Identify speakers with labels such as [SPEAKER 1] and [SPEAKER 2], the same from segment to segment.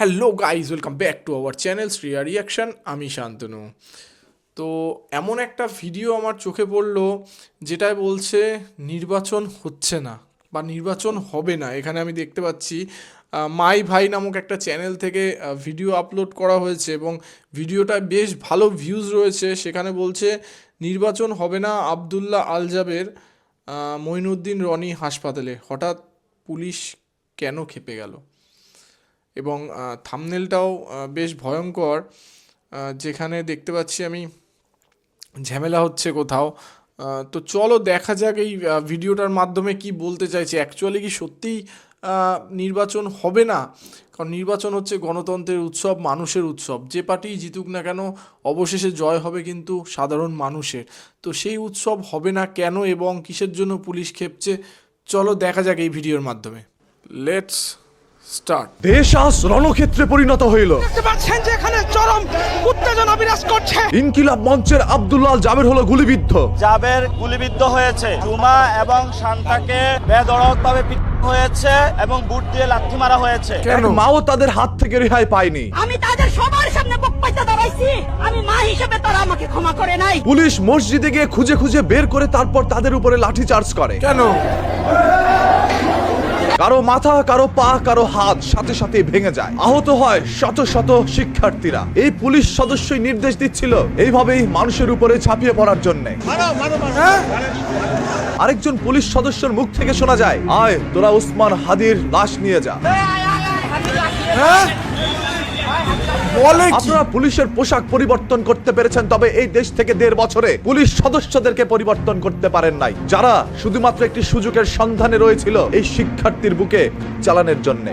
[SPEAKER 1] Hello guys, welcome back to our channel Shriya reaction. আমি শান্তনু। তো এমন একটা ভিডিও আমার চোখে পড়লো যেটায় বলছে নির্বাচন হচ্ছে না বা নির্বাচন হবে না। এখানে আমি দেখতে পাচ্ছি মাই ভাই নামক একটা চ্যানেল থেকে ভিডিও আপলোড করা হয়েছে এবং ভিডিওটায় বেশ ভালো ভিউজ রয়েছে। সেখানে বলছে নির্বাচন হবে না, আবদুল্লাহ আল জাবের মঈনুদ্দিন রনি হাসপাতালে, হঠাৎ পুলিশ কেন খেপে গেল। এবং থাম্বনেলটাও বেশ ভয়ঙ্কর, যেখানে দেখতে পাচ্ছি আমি ঝামেলা হচ্ছে কোথাও। তো চলো দেখা যাক এই ভিডিওটার মাধ্যমে কি বলতে চাইছে। অ্যাকচুয়ালি কি সত্যিই নির্বাচন হবে না? কারণ নির্বাচন হচ্ছে গণতন্ত্রের উৎসব, মানুষের উৎসব। যে পার্টি জিতুক না কেন অবশেষে জয় হবে কিন্তু সাধারণ মানুষের। তো সেই উৎসব হবে না কেন এবং কিসের জন্য পুলিশ খেপছে, চলো দেখা যাক এই ভিডিওর মাধ্যমে। Let's start.
[SPEAKER 2] দেশ আজ রণক্ষেত্রে পরিণত হইল।
[SPEAKER 3] দেখতে পাচ্ছেন যে এখানে চরম উত্তেজনা বিরাজ করছে।
[SPEAKER 2] ইনকিলাব মঞ্চের আব্দুল্লাহ আল জাবের হলো গুলিবিদ্ধ।
[SPEAKER 4] জাবের গুলিবিদ্ধ হয়েছে। জুমা এবং শান্তাকে বেধড়কভাবে পিটানো হয়েছে এবং বুট দিয়ে লাথি মারা হয়েছে।
[SPEAKER 2] এক মাও তাদের হাত থেকে রেহাই পায়নি।
[SPEAKER 5] আমি তাদের সবার সামনে বুক পাইতে দাঁড়াইছি। আমি মা হিসেবে তারা আমাকে ক্ষমা করে নাই।
[SPEAKER 2] পুলিশ মসজিদে গিয়ে খুঁজে খুঁজে বের করে তারপর তাদের উপরে লাঠি চার্জ করে।
[SPEAKER 1] কেন?
[SPEAKER 2] কারো মাথা, কারো পা, কারো হাত সাথে সাথে ভেঙে যায়। আহত হয় শত শত শিক্ষার্থীরা। এই পুলিশ সদস্যই নির্দেশ দিচ্ছিল এইভাবেই মানুষের উপরে ঝাঁপিয়ে পড়ার জন্য। আরেকজন পুলিশ সদস্যের মুখ থেকে শোনা যায়, আয় তোরা ওসমান হাদির লাশ নিয়ে যা। আপনারা পুলিশের পোশাক পরিবর্তন করতে পেরেছেন, তবে এই দেশ থেকে 1.5 বছরে পুলিশ সদস্যদেরকে পরিবর্তন করতে পারেন নাই, যারা শুধুমাত্র একটি সুযোগের সন্ধানে রয়েছিল এই শিক্ষার্থীর বুকে চালানোর জন্য।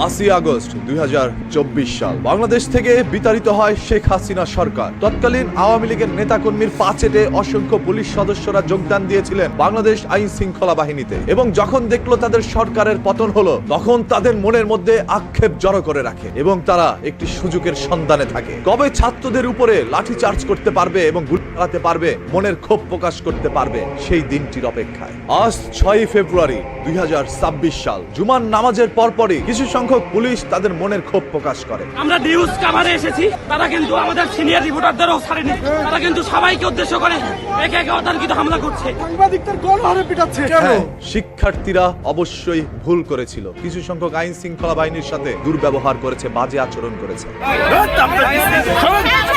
[SPEAKER 2] 5ই আগস্ট 2024 সাল বাংলাদেশ থেকে বিতাড়িত হয় শেখ হাসিনা সরকার। তৎকালীন আওয়ামী লীগের নেতাকর্মীর পাচেটে অসংখ্য পুলিশ সদস্যরা যোগদান দিয়েছিলেন বাংলাদেশ আইন শৃঙ্খলা বাহিনীতে, এবং যখন দেখলো তাদের সরকারের পতন হলো তখন তাদের মনের মধ্যে আক্ষেপ জড়ো করে রাখে এবং তারা একটি সুযোগের সন্ধানে থাকে। কবে ছাত্রদের উপরে লাঠি চার্জ করতে পারবে এবং গুলি চালাতে পারবে, মনের ক্ষোভ প্রকাশ করতে পারবে, সেই দিনটির অপেক্ষায়। আজ 6ই ফেব্রুয়ারি 2026 সাল জুমার নামাজের পরপরই কিছু সংখ্যক পুলিশ তাদের মনের ক্ষোভ প্রকাশ করে।
[SPEAKER 3] আমরা নিউজ কাভারে এসেছি, তারা কিন্তু আমাদের সিনিয়র রিপোর্টারদেরও ছাড়েনি। তারা কিন্তু সবাইকে উদ্দেশ্য করে একে একে অতর্কিত হামলা করছে। সাংবাদিকদের গণহারে পিটাচ্ছে।
[SPEAKER 1] কেন?
[SPEAKER 2] শিক্ষার্থীরা অবশ্যই ভুল করেছিল। কিছু সংখ্যক আইন শৃঙ্খলা বাহিনীর সাথে দুর্ব্যবহার করেছে, বাজে আচরণ করেছে।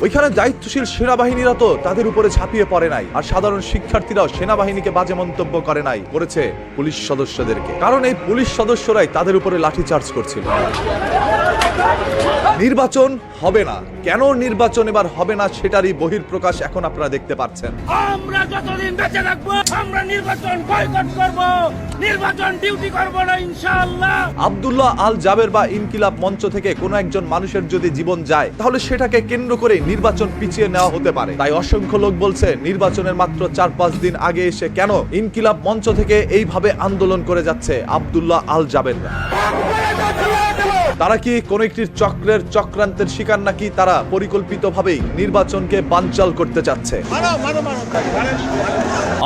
[SPEAKER 2] ওইখানে দায়িত্বশীল সেনাবাহিনীরা তো তাদের উপরে ঝাঁপিয়ে পড়ে নাই, আর সাধারণ শিক্ষার্থীরাও সেনাবাহিনীকে বাজে মন্তব্য করে নাই, করেছে পুলিশ সদস্যদেরকে। কারণ এই পুলিশ সদস্যরাই তাদের উপরে লাঠি চার্জ করছিল। নির্বাচন হবে না। কেন নির্বাচন এবার হবে না সেটারই বহিঃপ্রকাশ এখন আপনারা দেখতে পাচ্ছেন।
[SPEAKER 3] আমরা যতদিন বেঁচে থাকবো আমরা নির্বাচন বয়কট করব, নির্বাচন ডিউটি করব না ইনশাআল্লাহ।
[SPEAKER 2] আব্দুল্লাহ আল জাবের বা ইনকিলাব মঞ্চ থেকে কোনো একজন মানুষের যদি জীবন যায়, তাহলে সেটাকে কেন্দ্র করে নির্বাচন পিছিয়ে নেওয়া হতে পারে। তাই অসংখ্য লোক বলছে নির্বাচনের মাত্র 4-5 দিন আগে এসে কেন ইনকিলাব মঞ্চ থেকে এইভাবে আন্দোলন করে যাচ্ছে আব্দুল্লাহ আল জাবেররা। তারা কি কোন একটি চক্রান্তের শিকার, নাকি তারা পরিকল্পিতভাবেই নির্বাচনকে বানচাল করতে চাচ্ছে?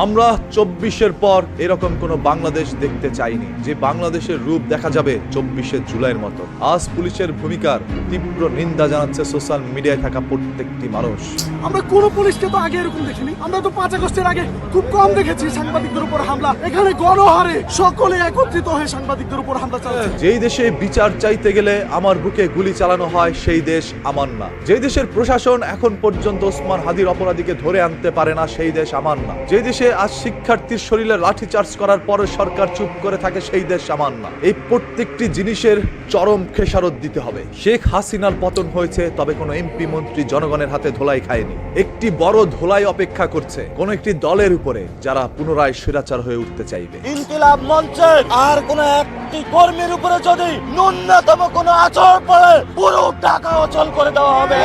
[SPEAKER 2] আমরা 24-এর পর এরকম কোন বাংলাদেশ দেখতে চাইনি, যে বাংলাদেশের রূপ দেখা যাবে 24শে জুলাইয়ের মতো। আজ পুলিশের ভূমিকার তীব্র নিন্দা জানাচ্ছে সোশ্যাল মিডিয়ায় থাকা প্রত্যেকটি মানুষ।
[SPEAKER 6] আমরা কোন পুলিশকে তো আগে এরকম দেখিনি। আমরা তো 5 আগস্টের আগে খুব কম দেখেছি সাংবাদিকদের উপর হামলা। এখানে গণহারে সকলে একত্রিত হয়ে সাংবাদিকদের উপর হামলা চালাচ্ছে।
[SPEAKER 2] যেই দেশে বিচার চাইতে গেলে আমার বুকে গুলি চালানো হয়, সেই দেশ আমার না। যে দেশের প্রশাসন এখন পর্যন্ত ওসমান হাদির অপরাধীকে ধরে আনতে পারে না, সেই দেশ আমার না। যে দেশে আজ শিক্ষার্থীর শরীরে লাঠি চার্জ করার পর সরকার চুপ করে থাকে, সেই দেশ আমার না। এই প্রত্যেকটি জিনিসের চরম খেসারত দিতে হবে। শেখ হাসিনার পতন হয়েছে, তবে কোনো এমপি মন্ত্রী জনগণের হাতে ধোলাই খায়নি। একটি বড় ধোলাই অপেক্ষা করছে কোন একটি দলের উপরে, যারা পুনরায় স্বৈরাচার হয়ে উঠতে চাইবে।
[SPEAKER 4] ইনকিলাব মঞ্চের আর কোন একটি কর্মীর উপরে যদি ন্যূনতম কোনো আচরণ পড়ে, পুরো টাকা অচল করে দেওয়া হবে।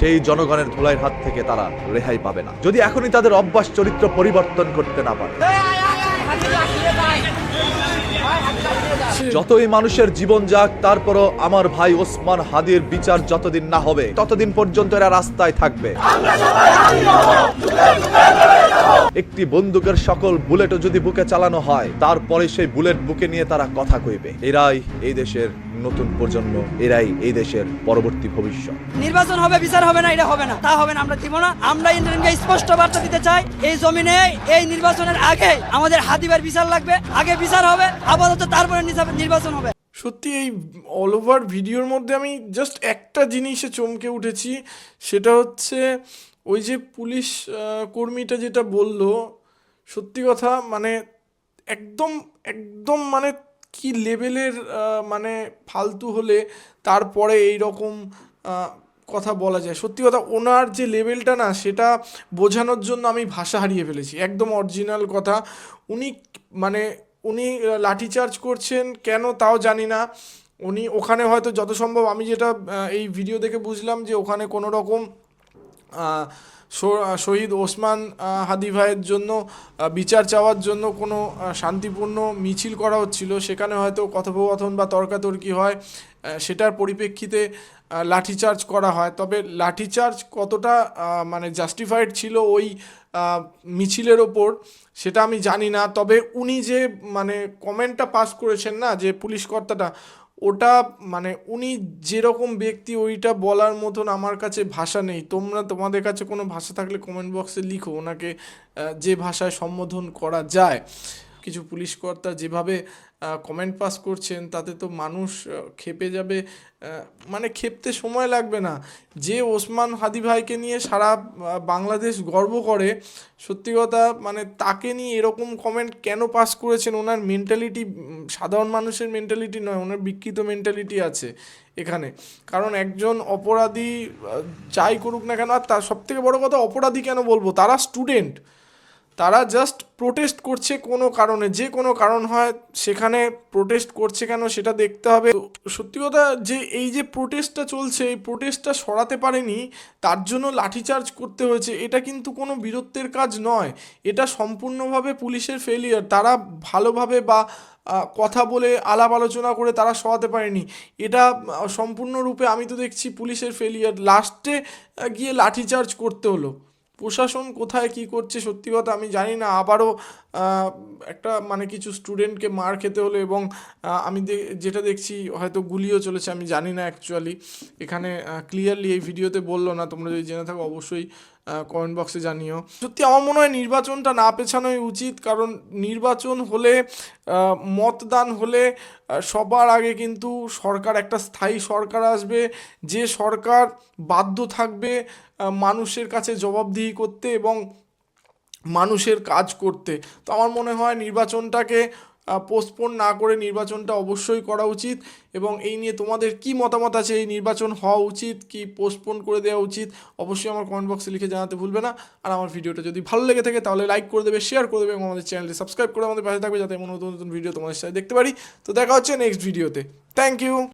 [SPEAKER 2] সেই জনগণের ধোলাইয়ের হাত থেকে তারা রেহাই পাবে না, যদি এখনই তাদের অভ্যাস চরিত্র পরিবর্তন করতে না পারে। যতই মানুষের জীবন যাক, তারপরও আমার ভাই ওসমান হাদির বিচার যতদিন না হবে ততদিন পর্যন্ত এরা রাস্তায় থাকবে। একটি বন্দুকের সকল বুলেটও যদি বুকে চালানো হয়, তারপরে সেই বুলেট বুকে নিয়ে তারা কথা কইবে। এরাই এই দেশের নতুন প্রজন্ম, এরাই এই দেশের পরবর্তী ভবিষ্যৎ।
[SPEAKER 7] নির্বাচন হবে, বিচার হবে না, এটা হবে না, তা হবে না, আমরা দিব না। আমরা ইন্টারনেটকে স্পষ্ট বার্তা দিতে চাই, এই জমিনে এই নির্বাচনের আগে আমাদের হাদিবার বিচার লাগবে, আগে বিচার হবে, আপাতত তারপরে নির্বাচন হবে।
[SPEAKER 1] সত্যি এই অল ওভার ভিডিওর মধ্যে আমি জাস্ট একটা জিনিসে চমকে উঠেছি, সেটা হচ্ছে ওই যে পুলিশ কর্মীটা যেটা বলল, সত্যি কথা মানে একদম একদম মানে কি লেভেলের মানে ফালতু হলে তারপরে এই রকম কথা বলা যায়। সত্যি কথা ওনার যে লেভেলটা না, সেটা বোঝানোর জন্য আমি ভাষা হারিয়ে ফেলেছি। একদম অরিজিনাল কথা। উনি লাঠিচার্জ করছেন কেন তাও জানি না। উনি ওখানে হয়তো যত সম্ভব, আমি যেটা এই ভিডিও দেখে বুঝলাম যে ওখানে কোনো রকম শহীদ ওসমান হাদি ভাইয়ের জন্য বিচার চাওয়ার জন্য কোনো শান্তিপূর্ণ মিছিল করা হচ্ছিল, সেখানে হয়তো কথোপকথন বা তর্কাতর্কি হয়, সেটার পরিপ্রেক্ষিতে লাঠিচার্জ করা হয়। তবে লাঠিচার্জ কতটা মানে জাস্টিফাইড ছিল ওই মিছিলের ওপর সেটা আমি জানি না। তবে উনি যে মানে কমেন্টটা পাস করেছেন না, যে পুলিশ কর্তাটা, ওটা মানে উনি যেরকম ব্যক্তি, ওইটা বলার মতন আমার কাছে ভাষা নেই। তোমাদের কাছে কোনো ভাষা থাকলে কমেন্ট বক্সে লিখো, ওনাকে যে ভাষায় সম্বোধন করা যায়। কিছু পুলিশ কর্তা যেভাবে কমেন্ট পাস করছেন, তাতে তো মানুষ ক্ষেপে যাবে, মানে ক্ষেপতে সময় লাগবে না। যে ওসমান হাদি ভাইকে নিয়ে সারা বাংলাদেশ গর্ব করে, সত্যি কথা মানে তাকে নিয়ে এরকম কমেন্ট কেন পাস করেছেন? ওনার মেন্টালিটি সাধারণ মানুষের মেন্টালিটি নয়, ওনার বিকৃত মেন্টালিটি আছে এখানে। কারণ একজন অপরাধী যাই করুক না কেন, আর তার সবথেকে বড় কথা, অপরাধী কেন বলবো, তারা স্টুডেন্ট, তারা জাস্ট প্রোটেস্ট করছে কোনো কারণে, যে কোনো কারণ হয় সেখানে প্রোটেস্ট করছে কেন সেটা দেখতে হবে। সত্যি কথা যে এই যে প্রোটেস্টটা চলছে, এই প্রোটেস্টটা সরাতে পারেনি, তার জন্য লাঠিচার্জ করতে হয়েছে, এটা কিন্তু কোনো বীরত্বের কাজ নয়, এটা সম্পূর্ণভাবে পুলিশের ফেলিয়ার। তারা ভালোভাবে বা কথা বলে আলাপ আলোচনা করে তারা সরাতে পারেনি, এটা সম্পূর্ণরূপে আমি তো দেখছি পুলিশের ফেলিয়ার। লাস্টে গিয়ে লাঠিচার্জ করতে হলো। প্রশাসন কোথায় কি করছে সত্যি কথা আমি জানি না। আবারও একটা মানে কিছু স্টুডেন্টকে মার খেতে হলো, এবং আমি যেটা দেখছি হয়তো গুলিও চলেছে, আমি জানি না অ্যাকচুয়ালি, এখানে ক্লিয়ারলি এই ভিডিওতে বললো না। তোমরা যদি জেনে থাকো অবশ্যই কমেন্ট বক্সে জানিও। সত্যি আমার মনে হয় নির্বাচনটা না পেছানোই উচিত, কারণ নির্বাচন হলে, মতদান হলে সবার আগে কিন্তু সরকার, একটা স্থায়ী সরকার আসবে, যে সরকার বাধ্য থাকবে মানুষের কাছে জবাবদিহি করতে এবং মানুষের কাজ করতে। তো আমার মনে হয় নির্বাচনটাকে পোস্টপোন না করে নির্বাচনটা অবশ্যই করা উচিত। এবং এই নিয়ে তোমাদের কি মতামত আছে, এই নির্বাচন হওয়া উচিত কি পোস্টপোন করে দেওয়া উচিত, অবশ্যই আমার কমেন্ট বক্সে লিখে জানাতে ভুলবে না। আর আমার ভিডিওটা যদি ভালো লেগে থাকে তাহলে লাইক করে দেবে, শেয়ার করে দেবে এবং আমাদের চ্যানেলটি সাবস্ক্রাইব করে আমাদের পাশে থাকবে, যাতে এমন নতুন নতুন ভিডিও তোমাদের সাথে দেখতে পারি। তো দেখা হচ্ছে নেক্সট ভিডিওতে। Thank you.